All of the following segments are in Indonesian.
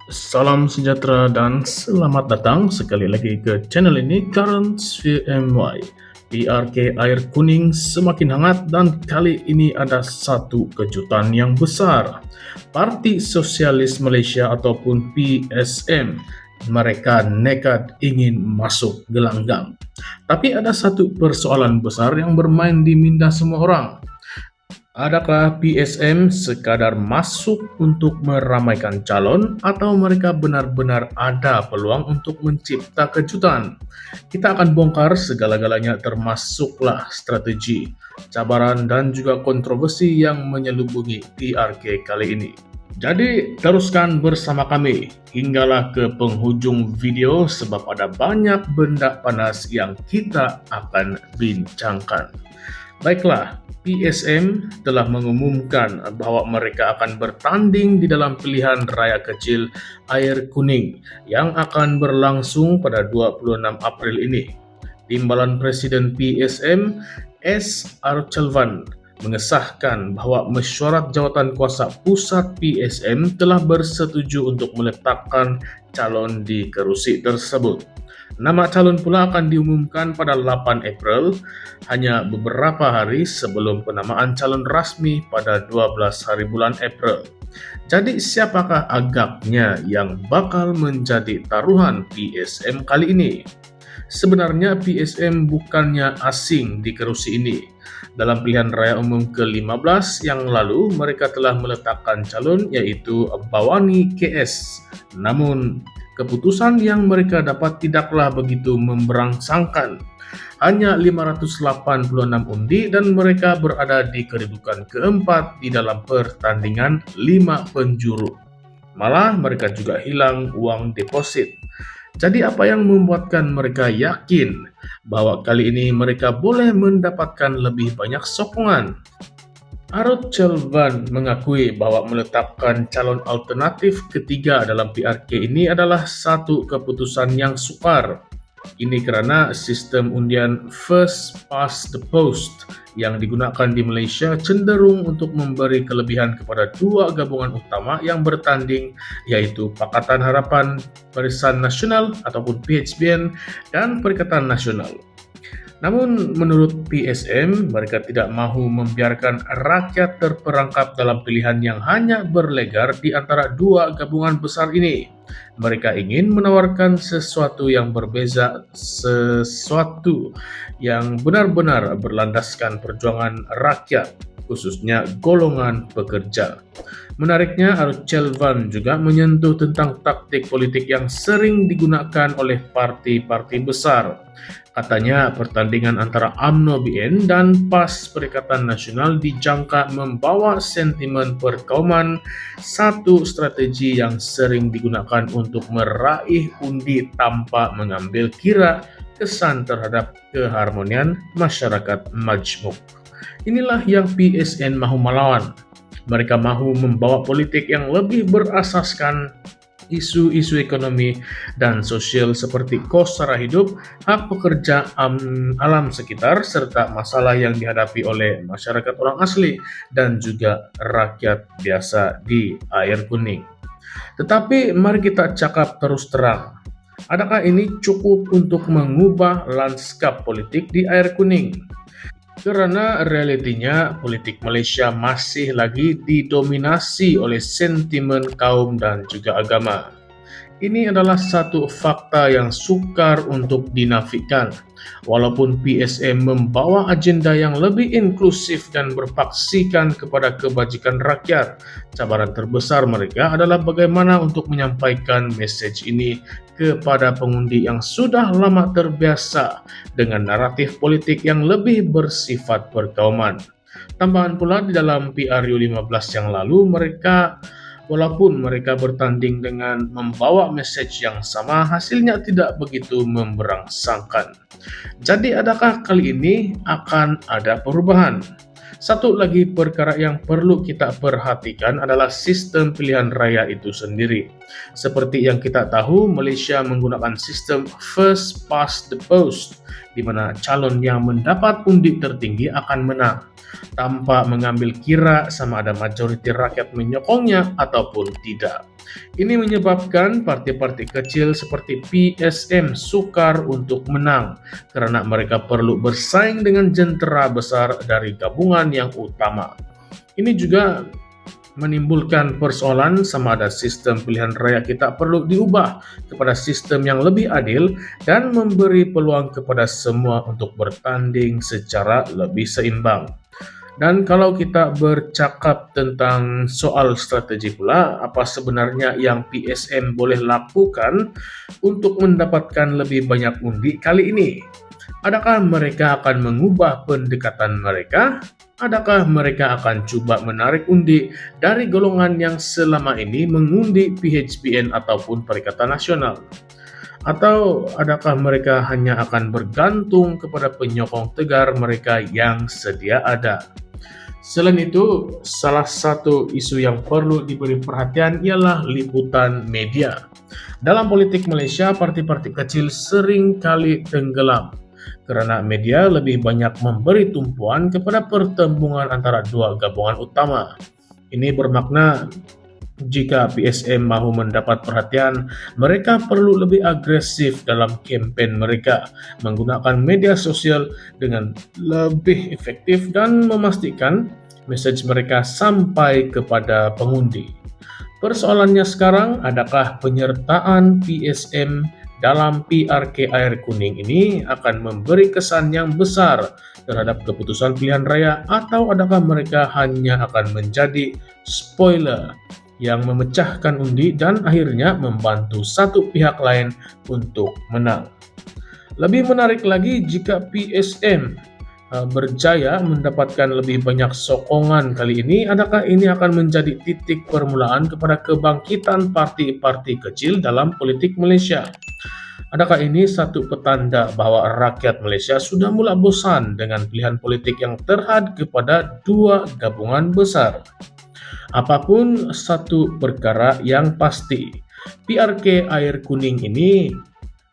Salam sejahtera dan selamat datang sekali lagi ke channel ini Currents VMY. PRK air kuning semakin hangat dan kali ini ada satu kejutan yang besar. Parti Sosialis Malaysia ataupun PSM, mereka nekat ingin masuk gelanggang. Tapi ada satu persoalan besar yang bermain di minda semua orang. Adakah PSM sekadar masuk untuk meramaikan calon atau mereka benar-benar ada peluang untuk mencipta kejutan? Kita akan bongkar segala-galanya termasuklah strategi, cabaran dan juga kontroversi yang menyelubungi PRK kali ini. Jadi teruskan bersama kami hinggalah ke penghujung video sebab ada banyak benda panas yang kita akan bincangkan. Baiklah, PSM telah mengumumkan bahwa mereka akan bertanding di dalam pilihan raya kecil air kuning yang akan berlangsung pada 26 April ini. Timbalan Presiden PSM S. Archelvan mengesahkan bahwa mesyuarat jawatan kuasa pusat PSM telah bersetuju untuk meletakkan calon di kerusi tersebut. Nama calon pula akan diumumkan pada 8 April, hanya beberapa hari sebelum penamaan calon rasmi pada 12 hari bulan April. Jadi siapakah agaknya yang bakal menjadi taruhan PSM kali ini? Sebenarnya PSM bukannya asing di kerusi ini. Dalam pilihan raya umum ke-15 yang lalu, mereka telah meletakkan calon yaitu Bawani KS. Namun, keputusan yang mereka dapat tidaklah begitu memberangsangkan. Hanya 586 undi dan mereka berada di kedudukan keempat di dalam pertandingan 5 penjuru. Malah mereka juga hilang uang deposit. Jadi apa yang membuatkan mereka yakin bahwa kali ini mereka boleh mendapatkan lebih banyak sokongan? Archelvan mengakui bahwa meletakkan calon alternatif ketiga dalam PRK ini adalah satu keputusan yang sukar. Ini karena sistem undian first past the post yang digunakan di Malaysia cenderung untuk memberi kelebihan kepada dua gabungan utama yang bertanding, yaitu Pakatan Harapan Barisan Nasional ataupun PHBN dan Perikatan Nasional. Namun menurut PSM, mereka tidak mahu membiarkan rakyat terperangkap dalam pilihan yang hanya berlegar di antara dua gabungan besar ini. Mereka ingin menawarkan sesuatu yang berbeza, sesuatu yang benar-benar berlandaskan perjuangan rakyat, khususnya golongan pekerja. Menariknya, Archelvan juga menyentuh tentang taktik politik yang sering digunakan oleh parti-parti besar. Katanya pertandingan antara UMNO BN dan PAS Perikatan Nasional dijangka membawa sentimen perkauman, satu strategi yang sering digunakan untuk meraih undi tanpa mengambil kira kesan terhadap keharmonian masyarakat majmuk. Inilah yang PSN mahu melawan. Mereka mahu membawa politik yang lebih berasaskan isu-isu ekonomi dan sosial seperti kos sara hidup, hak pekerja, alam sekitar, serta masalah yang dihadapi oleh masyarakat orang asli dan juga rakyat biasa di air kuning. Tetapi mari kita cakap terus terang. Adakah ini cukup untuk mengubah lanskap politik di air kuning? Karena realitinya politik Malaysia masih lagi didominasi oleh sentimen kaum dan juga agama. Ini adalah satu fakta yang sukar untuk dinafikan. Walaupun PSM membawa agenda yang lebih inklusif dan berpaksikan kepada kebajikan rakyat, cabaran terbesar mereka adalah bagaimana untuk menyampaikan message ini kepada pengundi yang sudah lama terbiasa dengan naratif politik yang lebih bersifat perkauman. Tambahan pula di dalam PRU 15 yang lalu walaupun mereka bertanding dengan membawa message yang sama, hasilnya tidak begitu memberangsangkan. Jadi adakah kali ini akan ada perubahan? Satu lagi perkara yang perlu kita perhatikan adalah sistem pilihan raya itu sendiri. Seperti yang kita tahu, Malaysia menggunakan sistem first past the post, di mana calon yang mendapat undi tertinggi akan menang, tanpa mengambil kira sama ada majoriti rakyat menyokongnya ataupun tidak. Ini menyebabkan partai-partai kecil seperti PSM sukar untuk menang, karena mereka perlu bersaing dengan jentera besar dari gabungan yang utama. Ini juga menimbulkan persoalan sama ada sistem pilihan raya kita perlu diubah kepada sistem yang lebih adil dan memberi peluang kepada semua untuk bertanding secara lebih seimbang. Dan kalau kita bercakap tentang soal strategi pula, apa sebenarnya yang PSM boleh lakukan untuk mendapatkan lebih banyak undi kali ini? Adakah mereka akan mengubah pendekatan mereka? Adakah mereka akan coba menarik undi dari golongan yang selama ini mengundi PHBN ataupun Perikatan Nasional? Atau adakah mereka hanya akan bergantung kepada penyokong tegar mereka yang sedia ada? Selain itu, salah satu isu yang perlu diberi perhatian ialah liputan media. Dalam politik Malaysia, partai-partai kecil sering kali tenggelam karena media lebih banyak memberi tumpuan kepada pertembungan antara dua gabungan utama. Ini bermakna jika PSM mahu mendapat perhatian, mereka perlu lebih agresif dalam kempen mereka, menggunakan media sosial dengan lebih efektif dan memastikan mesej mereka sampai kepada pengundi. Persoalannya sekarang, adakah penyertaan PSM dalam PRK Air Kuning ini akan memberi kesan yang besar terhadap keputusan pilihan raya, atau adakah mereka hanya akan menjadi spoiler yang memecahkan undi dan akhirnya membantu satu pihak lain untuk menang? Lebih menarik lagi jika PSM berjaya mendapatkan lebih banyak sokongan kali ini, adakah ini akan menjadi titik permulaan kepada kebangkitan parti-parti kecil dalam politik Malaysia? Adakah ini satu petanda bahwa rakyat Malaysia sudah mulai bosan dengan pilihan politik yang terhad kepada dua gabungan besar? Apapun satu perkara yang pasti, PRK Air Kuning ini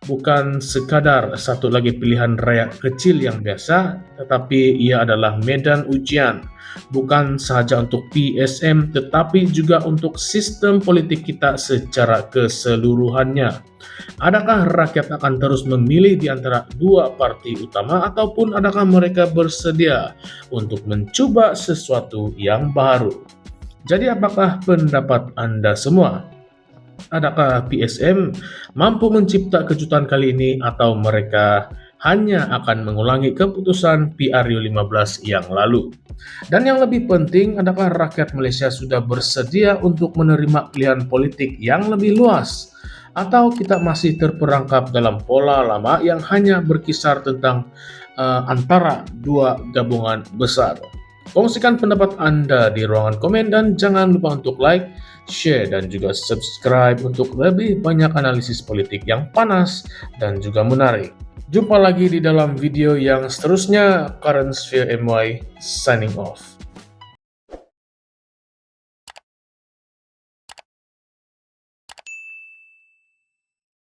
bukan sekadar satu lagi pilihan raya kecil yang biasa, tetapi ia adalah medan ujian, bukan sahaja untuk PSM, tetapi juga untuk sistem politik kita secara keseluruhannya. Adakah rakyat akan terus memilih di antara dua parti utama, ataupun adakah mereka bersedia untuk mencoba sesuatu yang baru? Jadi apakah pendapat Anda semua? Adakah PSM mampu mencipta kejutan kali ini, atau mereka hanya akan mengulangi keputusan PRU 15 yang lalu? Dan yang lebih penting, adakah rakyat Malaysia sudah bersedia untuk menerima pilihan politik yang lebih luas? Atau kita masih terperangkap dalam pola lama yang hanya berkisar tentang antara dua gabungan besar? Kongsikan pendapat Anda di ruangan komen dan jangan lupa untuk like, share, dan juga subscribe untuk lebih banyak analisis politik yang panas dan juga menarik. Jumpa lagi di dalam video yang seterusnya. Current Sphere MY signing off.